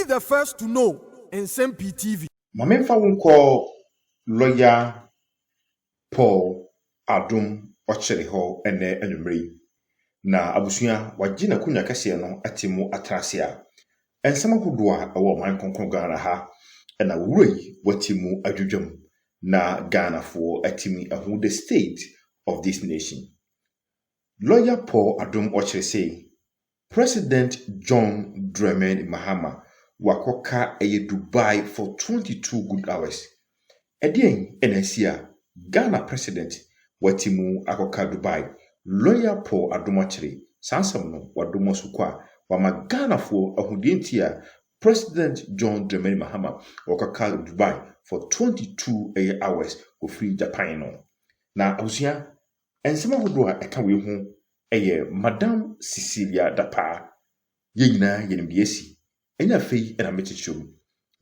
the first to know Nsem-Pii TV. Mamemfa wonko lawyer Paul Adom Otchere ho ene anwumre na abusua wagina kunya kase no atemu atrase a ensema hodo a ewo man konkon Ghana ha na wuroi watimu adwudwam na Ghana fo atimi ahu the state of this nation. Lawyer Paul Adom Otchere say President John Dramani Mahama wakoka Dubai for 22 good hours. Edien enesia Ghana President watimu akoka Dubai. Lawyer Paul Adom Otchere sansam no wadomo sukwa wama Ghana fo ahudientia President John Dramani Mahama wakoka Dubai for 22 hours go free Japan no. Na abusia ensema hodo a eka we hu Madam Cecilia Dapa yina yenimdiesi enya fei na mechichum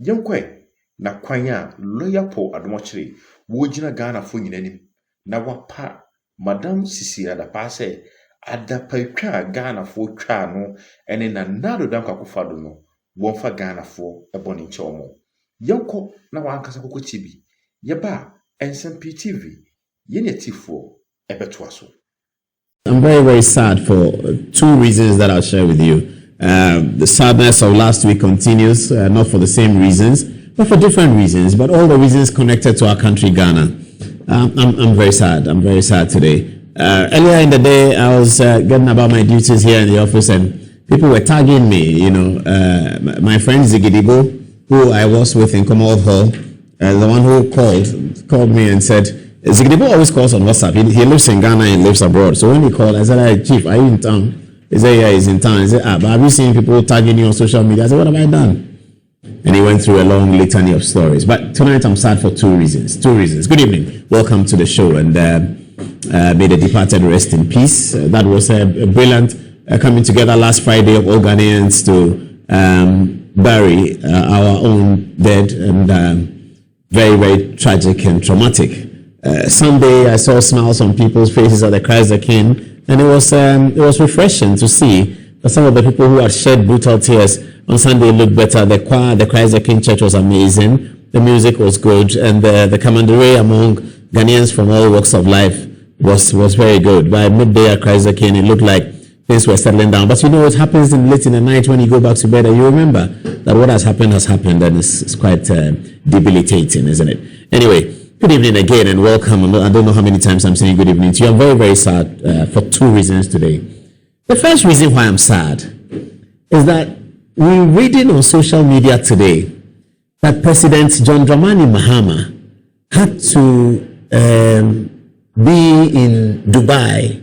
yenkwe na kwanya Lawyer Paul Adom Otchere wojina Ghana fo nyinanim na wapa Madam Cecilia Dapa say adapa twa Ghana fo twa no ene na nado dam kakofado no wonfa Ghana fo eboni nchomo yenko na wankasa kokochi bi yeba Nsem-Pii TV yenetifo ebeto aso. I'm very, very sad for two reasons that I'll share with you. The sadness of last week continues, not for the same reasons, but for different reasons, but all the reasons connected to our country, Ghana. I'm very sad. I'm very sad today. Earlier in the day, I was getting about my duties here in the office, and people were tagging me. You know, my friend Zigidibo, who I was with in Commonwealth Hall, the one who called me and said, Zigidibo always calls on WhatsApp. He lives in Ghana and lives abroad. So when he called, I said, "Hey, Chief, are you in town?" He said, "Yeah, he's in town." He said, "But have you seen people tagging you on social media?" I said, "What have I done?" And he went through a long litany of stories. But tonight I'm sad for two reasons. Good evening. Welcome to the show. And may the departed rest in peace. That was a brilliant coming together last Friday of all Ghanaians to bury our own dead, and very, very tragic and traumatic. Sunday, I saw smiles on people's faces at the Christ the King, and it was refreshing to see that some of the people who had shed brutal tears on Sunday looked better. The choir, the Christ the King Church was amazing. The music was good, and the camaraderie among Ghanaians from all walks of life was very good. By midday at Christ the King, it looked like things were settling down. But you know what happens late in the night when you go back to bed, and you remember that what has happened, and it's quite debilitating, isn't it? Anyway. Good evening again and welcome. I don't know how many times I'm saying good evening to you. I'm very, very sad for two reasons today. The first reason why I'm sad is that we're reading on social media today that President John Dramani Mahama had to be in Dubai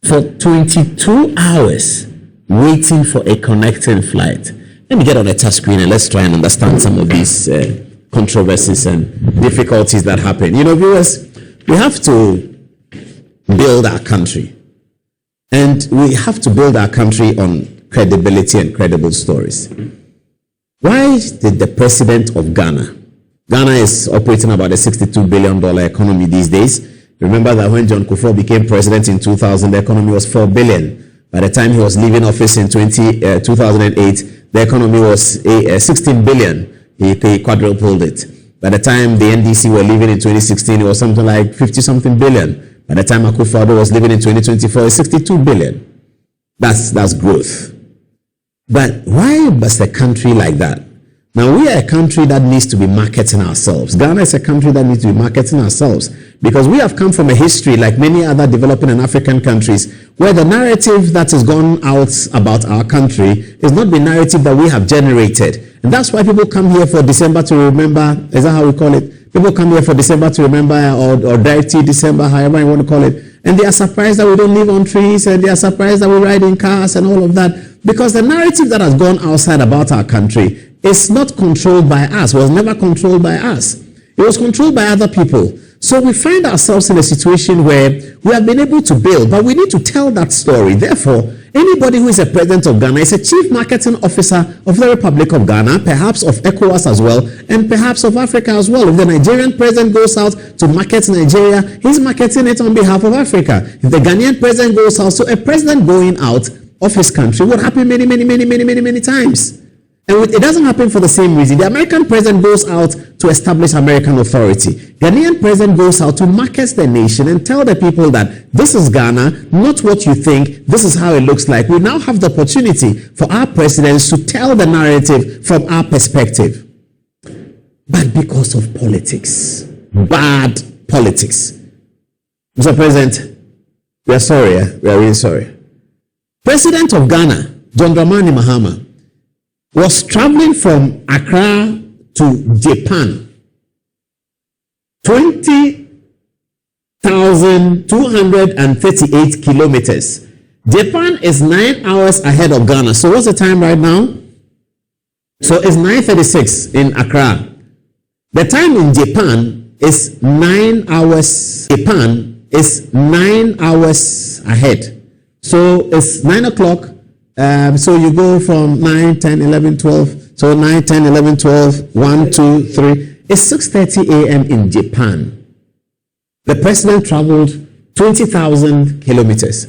for 22 hours waiting for a connecting flight. Let me get on the touch screen and let's try and understand some of these controversies and difficulties that happen. You know, viewers, we have to build our country. And we have to build our country on credibility and credible stories. Why did the president of Ghana is operating about a $62 billion economy these days. Remember that when John Kufuor became president in 2000, the economy was $4 billion. By the time he was leaving office in 2008, the economy was $16 billion. He quadrupled it. By the time the NDC were leaving in 2016, it was something like 50-something billion. By the time Akufo-Addo was leaving in 2024, it's 62 billion. That's growth. But why was a country like that? Now, we are a country that needs to be marketing ourselves. Ghana is a country that needs to be marketing ourselves because we have come from a history like many other developing and African countries where the narrative that has gone out about our country is not the narrative that we have generated. And that's why people come here for December to remember. Is that how we call it? People come here for December to remember or Dirty December, however you want to call it. And they are surprised that we don't live on trees, and they are surprised that we ride in cars and all of that. Because the narrative that has gone outside about our country is not controlled by us, was never controlled by us. It was controlled by other people. So we find ourselves in a situation where we have been able to build, but we need to tell that story. Therefore, anybody who is a president of Ghana is a chief marketing officer of the Republic of Ghana, perhaps of ECOWAS as well, and perhaps of Africa as well. If the Nigerian president goes out to market Nigeria, he's marketing it on behalf of Africa. If the Ghanaian president goes out, so a president going out of his country would happen many times. And it doesn't happen for the same reason. The American president goes out to establish American authority. Ghanaian president goes out to market the nation and tell the people that this is Ghana, not what you think. This is how it looks like. We now have the opportunity for our presidents to tell the narrative from our perspective. But because of politics, bad politics. Mr. President, we are sorry. We are really sorry. President of Ghana, John Dramani Mahama, was traveling from Accra to Japan. 20,238 kilometers. Japan is 9 hours ahead of Ghana. So what's the time right now? So it's 9:36 in Accra. The time in Japan is 9 hours. Japan is 9 hours ahead. So it's 9 o'clock. So you go from 9, 10, 11, 12. So 9, 10, 11, 12, 1, 2, 3. It's 6:30 a.m. in Japan. The president traveled 20,000 kilometers.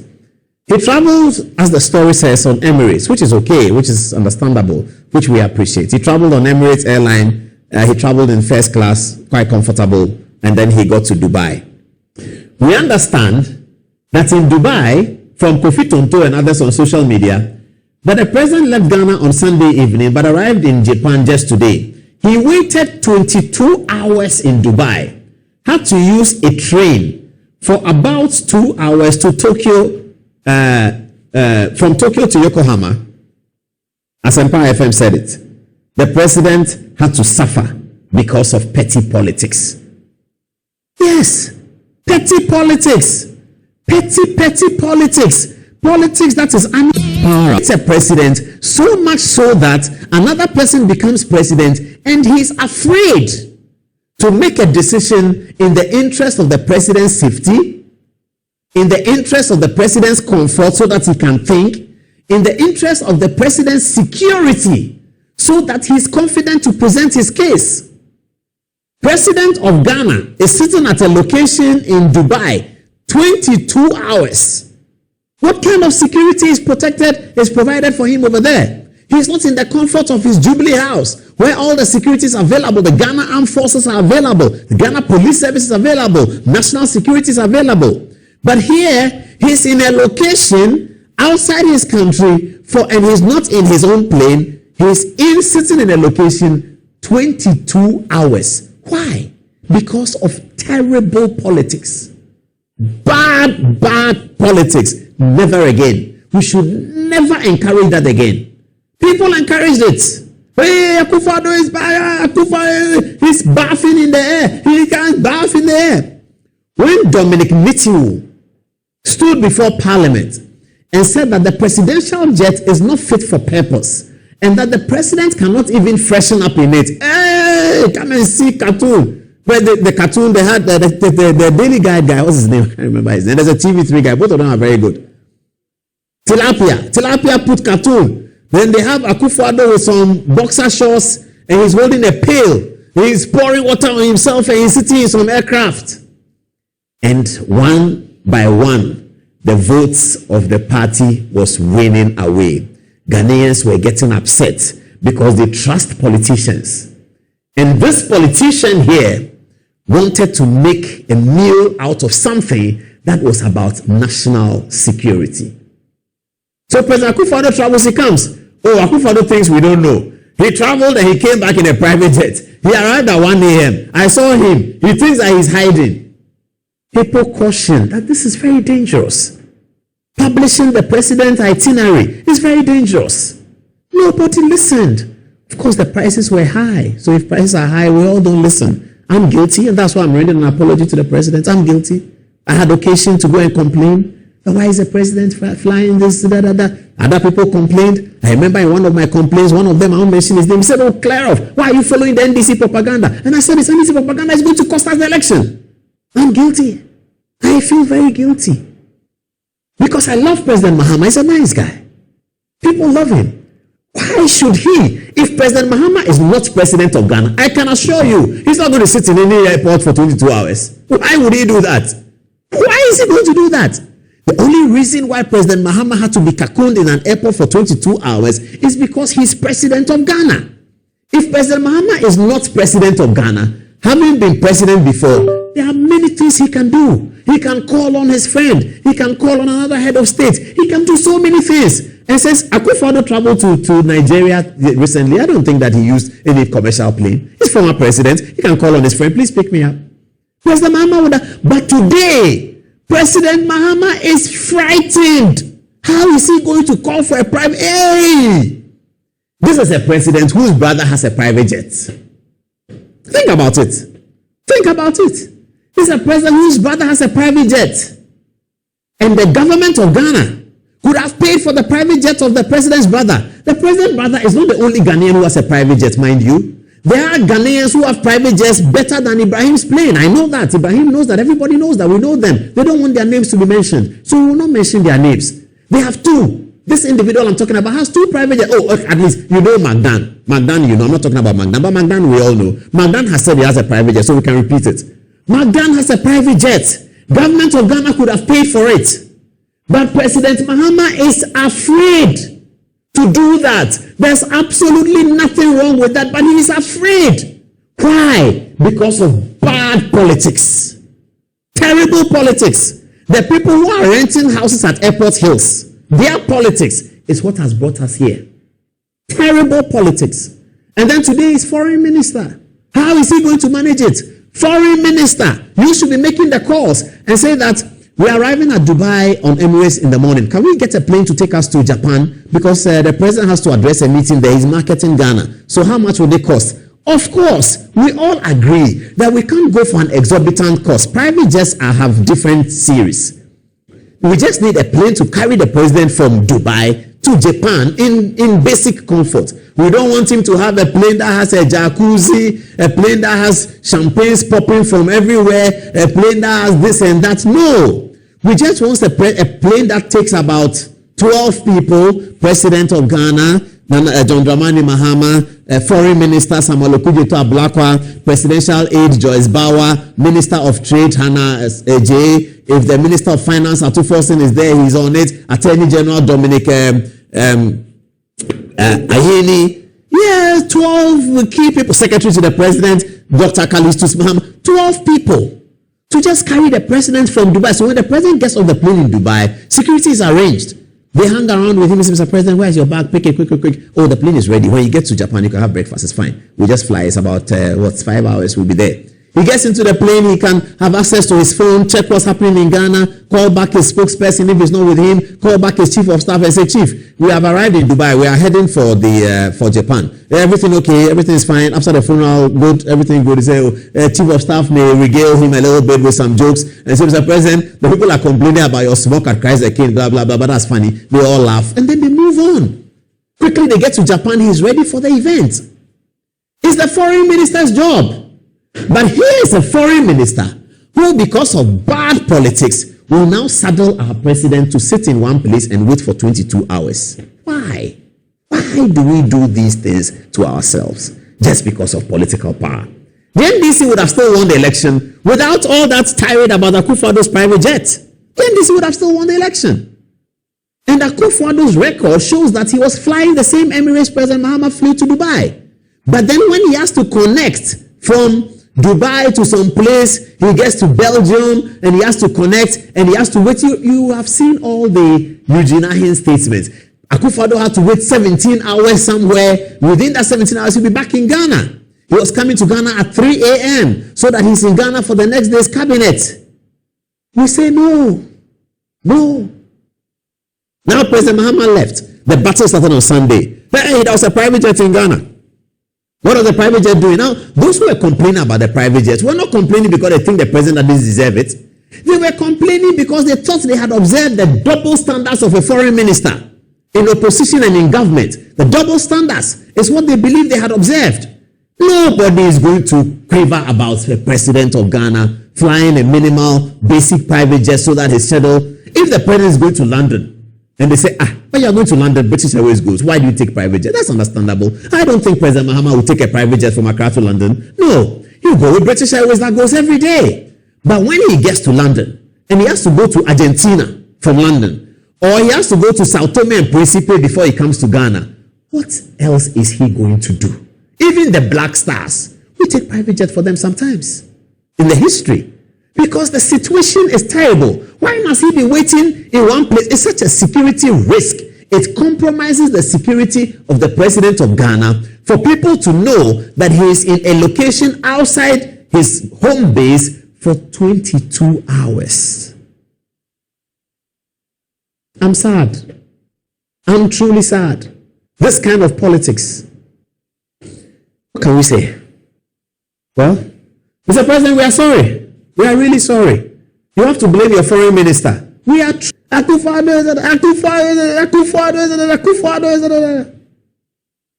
He traveled, as the story says, on Emirates, which is okay, which is understandable, which we appreciate. He traveled on Emirates airline. He traveled in first class, quite comfortable, and then he got to Dubai. We understand that in Dubai, from Kofi Tonto and others on social media, that the president left Ghana on Sunday evening but arrived in Japan just today. He waited 22 hours in Dubai, had to use a train for about 2 hours to Tokyo, from Tokyo to Yokohama. As Nsem-Pii FM said it, the president had to suffer because of petty politics. Yes, petty politics. Petty politics. Politics that is power. It's a president, so much so that another person becomes president and he's afraid to make a decision in the interest of the president's safety, in the interest of the president's comfort so that he can think, in the interest of the president's security so that he's confident to present his case. President of Ghana is sitting at a location in Dubai, 22 hours. What kind of security is provided for him over there? He's not in the comfort of his Jubilee house, where all the security is available. The Ghana Armed Forces are available. The Ghana Police Service is available. National security is available. But here, he's in a location outside his country, and he's not in his own plane. He's sitting in a location 22 hours. Why? Because of terrible politics. Bad politics. Never again. We should never encourage that again. People encouraged it. Hey, Akufo-Addo is he's bathing in the air. He can't bath in the air. When Dominic Mitchell stood before Parliament and said that the presidential jet is not fit for purpose and that the president cannot even freshen up in it. Hey, come and see cartoon. But the cartoon, they had the Daily Guide guy, what's his name? I can't remember his name. There's a TV3 guy. Both of them are very good. Tilapia put cartoon. Then they have Akufo-Addo with some boxer shorts and he's holding a pail. He's pouring water on himself and he's sitting in some aircraft. And one by one, the votes of the party was winning away. Ghanaians were getting upset because they trust politicians. And this politician here wanted to make a meal out of something that was about national security. So President Akufo-Addo travels, he comes. Oh, Akufo-Addo thinks we don't know. He traveled and he came back in a private jet. He arrived at 1 a.m. I saw him. He thinks that he's hiding. People caution that this is very dangerous. Publishing the president's itinerary is very dangerous. Nobody listened. Of course, the prices were high. So if prices are high, we all don't listen. I'm guilty, and that's why I'm rendering an apology to the president. I'm guilty. I had occasion to go and complain. Why is the president flying this, Other people complained. I remember in one of my complaints, one of them, I won't mention his name, he said, oh, clear off. Why are you following the NDC propaganda? And I said, this NDC propaganda is going to cost us the election. I'm guilty. I feel very guilty. Because I love President Mahama. He's a nice guy. People love him. Why should he? If President Mahama is not president of Ghana, I can assure you, he's not going to sit in any airport for 22 hours. Why would he do that? Why is he going to do that? The only reason why President Mahama had to be cocooned in an airport for 22 hours is because he's president of Ghana. If President Mahama is not president of Ghana, having been president before, there are many things he can do. He can call on his friend. He can call on another head of state. He can do so many things. And since Akufo-Addo traveled to Nigeria recently, I don't think that he used any commercial plane. He's former president. He can call on his friend. Please pick me up. President Mahama would have. But today, President Mahama is frightened. How is he going to call for a private? Hey! This is a president whose brother has a private jet. Think about it. Think about it. This is a president whose brother has a private jet. And the government of Ghana could have paid for the private jet of the president's brother. The president's brother is not the only Ghanaian who has a private jet, mind you. There are Ghanaians who have private jets better than Ibrahim's plane. I know that. Ibrahim knows that. Everybody knows that. We know them. They don't want their names to be mentioned. So we will not mention their names. They have two. This individual I'm talking about has two private jets. Oh, at least you know Magdan. Magdan, you know. I'm not talking about Magdan, but Magdan we all know. Magdan has said he has a private jet, so we can repeat it. Magdan has a private jet. Government of Ghana could have paid for it. But President Mahama is afraid to do that. There's absolutely nothing wrong with that, but he is afraid. Why? Because of bad politics. Terrible politics. The people who are renting houses at Airport Hills, their politics is what has brought us here. Terrible politics. And then today is foreign minister. How is he going to manage it? Foreign minister, you should be making the calls and say that we are arriving at Dubai on Emirates in the morning. Can we get a plane to take us to Japan? Because the president has to address a meeting there. He's marketing Ghana. So how much will they cost? Of course, we all agree that we can't go for an exorbitant cost. Private jets have different series. We just need a plane to carry the president from Dubai to Japan in basic comfort. We don't want him to have a plane that has a jacuzzi, a plane that has champagnes popping from everywhere, a plane that has this and that. No. We just want a plane that takes about 12 people, President of Ghana, John Dramani Mahama, Foreign Minister Samuel Okudzeto Ablakwa, Presidential Aide Joyce Bauer, Minister of Trade Hannah J. If the Minister of Finance Atu Forson is there, he's on it. Attorney General Dominic Ayeni. Yeah, 12 key people. Secretary to the President, Dr. Kalistus Mahama. 12 people to just carry the president from Dubai. So when the president gets off the plane in Dubai, security is arranged. They hang around with him and say, Mr. President, where's your bag? Quick. Oh, the plane is ready. When you get to Japan, you can have breakfast. It's fine. We just fly. It's about 5 hours. We'll be there. He gets into the plane. He can have access to his phone, check what's happening in Ghana, call back his spokesperson if he's not with him, call back his chief of staff and say, Chief, we have arrived in Dubai. We are heading for Japan. Everything okay? Everything is fine. After the funeral, good. Everything good. He say, chief of staff may regale him a little bit with some jokes and say, Mr. President, the people are complaining about your smoke at Christ the King, blah, blah, blah, but that's funny. They all laugh and then they move on. Quickly, they get to Japan. He's ready for the event. It's the foreign minister's job. But here is a foreign minister who, because of bad politics, will now saddle our president to sit in one place and wait for 22 hours. Why? Why do we do these things to ourselves? Just because of political power. The NDC would have still won the election without all that tirade about Akufo-Addo's private jet. The NDC would have still won the election. And Akufo-Addo's record shows that he was flying the same Emirates President Mahama flew to Dubai. But then when he has to connect from Dubai to some place, he gets to Belgium and he has to connect and he has to wait. You have seen all the Eugene Ahin statements. Akufo-Addo had to wait 17 hours somewhere. Within that 17 hours, he'll be back in Ghana. He was coming to Ghana at 3 a.m. so that he's in Ghana for the next day's cabinet. We say no. Now President Mahama left. The battle started on Sunday. Hey, there was a private jet in Ghana. What are the private jet doing? Now, those who were complaining about the private jets were not complaining because they think the president doesn't deserve it. They were complaining because they thought they had observed the double standards of a foreign minister in opposition and in government. The double standards is what they believe they had observed. Nobody is going to quaver about the president of Ghana flying a minimal basic private jet so that his schedule, if the president is going to London, and they say, when you are going to London, British Airways goes. Why do you take private jet? That's understandable. I don't think President Mahama will take a private jet from Accra to London. No, he'll go with British Airways that goes every day. But when he gets to London and he has to go to Argentina from London, or he has to go to Sao Tome and Principe before he comes to Ghana, what else is he going to do? Even the Black Stars, we take private jet for them sometimes in the history because the situation is terrible. Why must he be waiting in one place? It's such a security risk. It compromises the security of the president of Ghana for people to know that he is in a location outside his home base for 22 hours. I'm sad. I'm truly sad. This kind of politics. What can we say? Well, Mr. President, we are sorry. We are really sorry. You have to blame your foreign minister. We are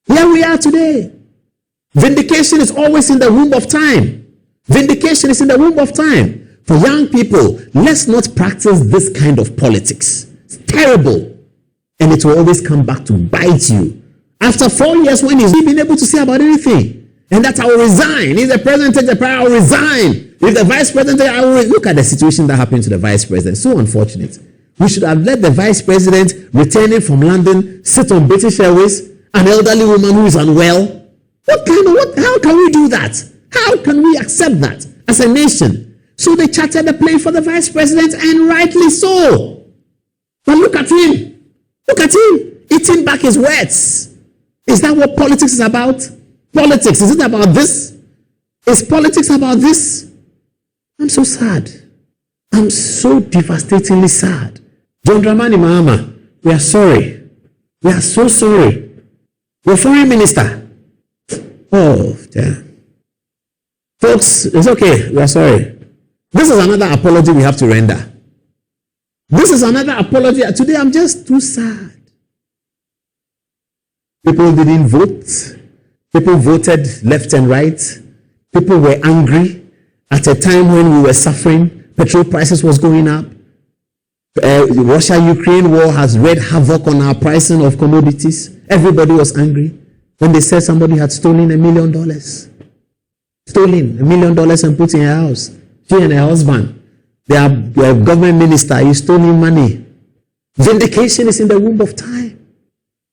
here we are today. Vindication is always in the womb of time. Vindication is in the womb of time. For young people, let's not practice this kind of politics. It's terrible. And it will always come back to bite you. After 4 years, when he's been able to say about anything, and that I will resign. If the president takes the power, I will resign. If the vice president, I will look at the situation that happened to the vice president. So unfortunate. We should have let the vice president returning from London sit on British Airways, an elderly woman who is unwell. How can we do that? How can we accept that as a nation? So they chartered the plane for the vice president, and rightly so. But look at him. Look at him eating back his words. Is that what politics is about? Politics, is it about this? Is politics about this? I'm so sad. I'm so devastatingly sad. John Dramani Mahama, we are sorry. We are so sorry. Your foreign minister. Oh, damn. Folks, it's okay. We are sorry. This is another apology we have to render. This is another apology. Today I'm just too sad. People didn't vote. People voted left and right. People were angry at a time when we were suffering. Petrol prices was going up. Russia-Ukraine war has wreaked havoc on our pricing of commodities. Everybody was angry when they said somebody had stolen $1 million. Stolen $1 million and put in her house. She and her husband. They are government minister. You stolen money. Vindication is in the womb of time.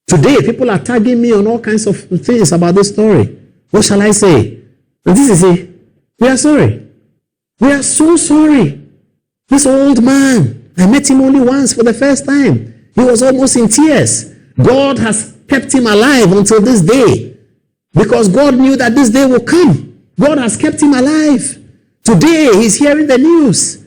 Today, people are tagging me on all kinds of things about this story. What shall I say? And this is it. We are sorry. We are so sorry. This old man, I met him only once for the first time. He was almost in tears. God has kept him alive until this day. Because God knew that this day will come. God has kept him alive. Today, he's hearing the news.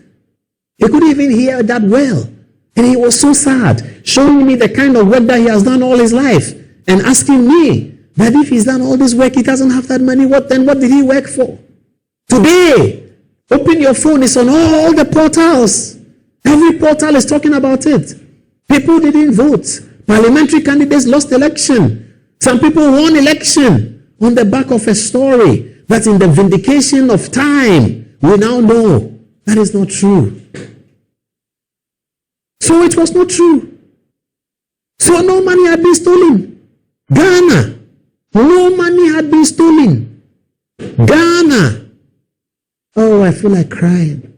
He couldn't even hear that well. And he was so sad, showing me the kind of work that he has done all his life and asking me that if he's done all this work, he doesn't have that money, what did he work for? Today, open your phone, it's on all the portals. Every portal is talking about it. People didn't vote. Parliamentary candidates lost election. Some people won election on the back of a story that in the vindication of time, we now know that is not true. So it was not true. So no money had been stolen. Ghana, no money had been stolen. Ghana. Oh, I feel like crying.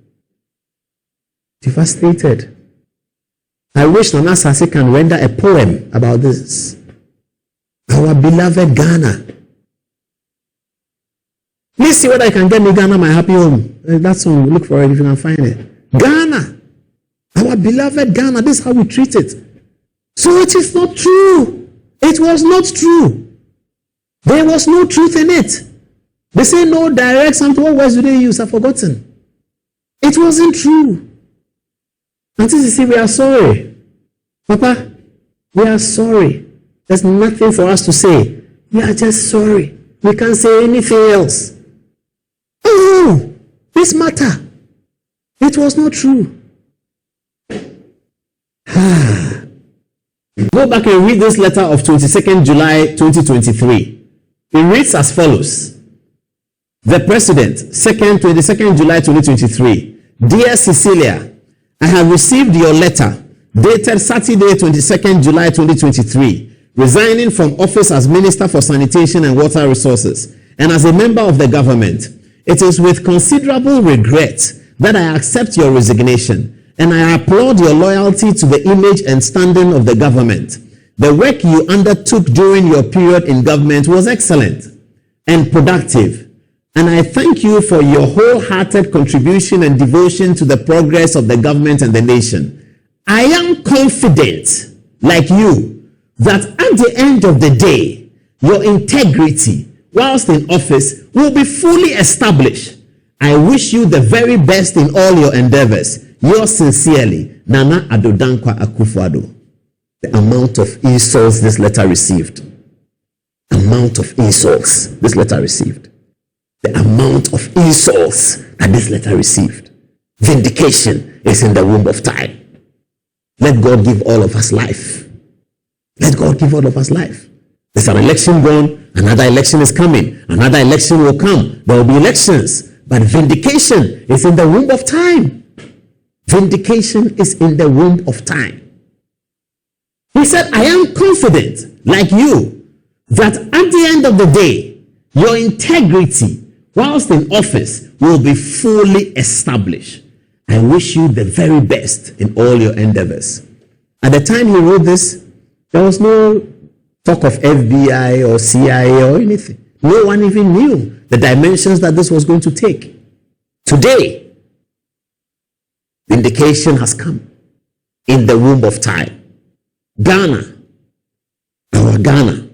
Devastated. I wish Nana Sase can render a poem about this. Our beloved Ghana. Please see whether I can get me Ghana, my happy home. That's one. Look for it if you can find it. Ghana. Our beloved Ghana, this is how we treat it. So it is not true. It was not true. There was no truth in it. They say no direct something. What words do they use? I've forgotten. It wasn't true. And this is, we are sorry. Papa, we are sorry. There's nothing for us to say. We are just sorry. We can't say anything else. Oh, this matter. It was not true. Go back and read this letter of 22nd July 2023. It reads as follows. The President, 22nd July 2023. Dear Cecilia, I have received your letter dated Saturday 22nd July 2023, resigning from office as Minister for Sanitation and Water Resources and as a member of the government. It is with considerable regret that I accept your resignation and I applaud your loyalty to the image and standing of the government. The work you undertook during your period in government was excellent and productive, and I thank you for your wholehearted contribution and devotion to the progress of the government and the nation. I am confident, like you, that at the end of the day, your integrity, whilst in office, will be fully established. I wish you the very best in all your endeavors. Yours sincerely, Nana Addo Dankwa Akufo-Addo. The amount of insults this letter received. Amount of insults this letter received. The amount of insults that this letter received. Vindication is in the womb of time. Let God give all of us life. Let God give all of us life. There's an election gone, another election is coming, another election will come. There will be elections, but vindication is in the womb of time. Vindication is in the womb of time. He said, I am confident, like you, that at the end of the day, your integrity, whilst in office, will be fully established. I wish you the very best in all your endeavors. At the time he wrote this, there was no talk of FBI or CIA or anything. No one even knew the dimensions that this was going to take. Today, vindication has come in the womb of time. Ghana, our Ghana,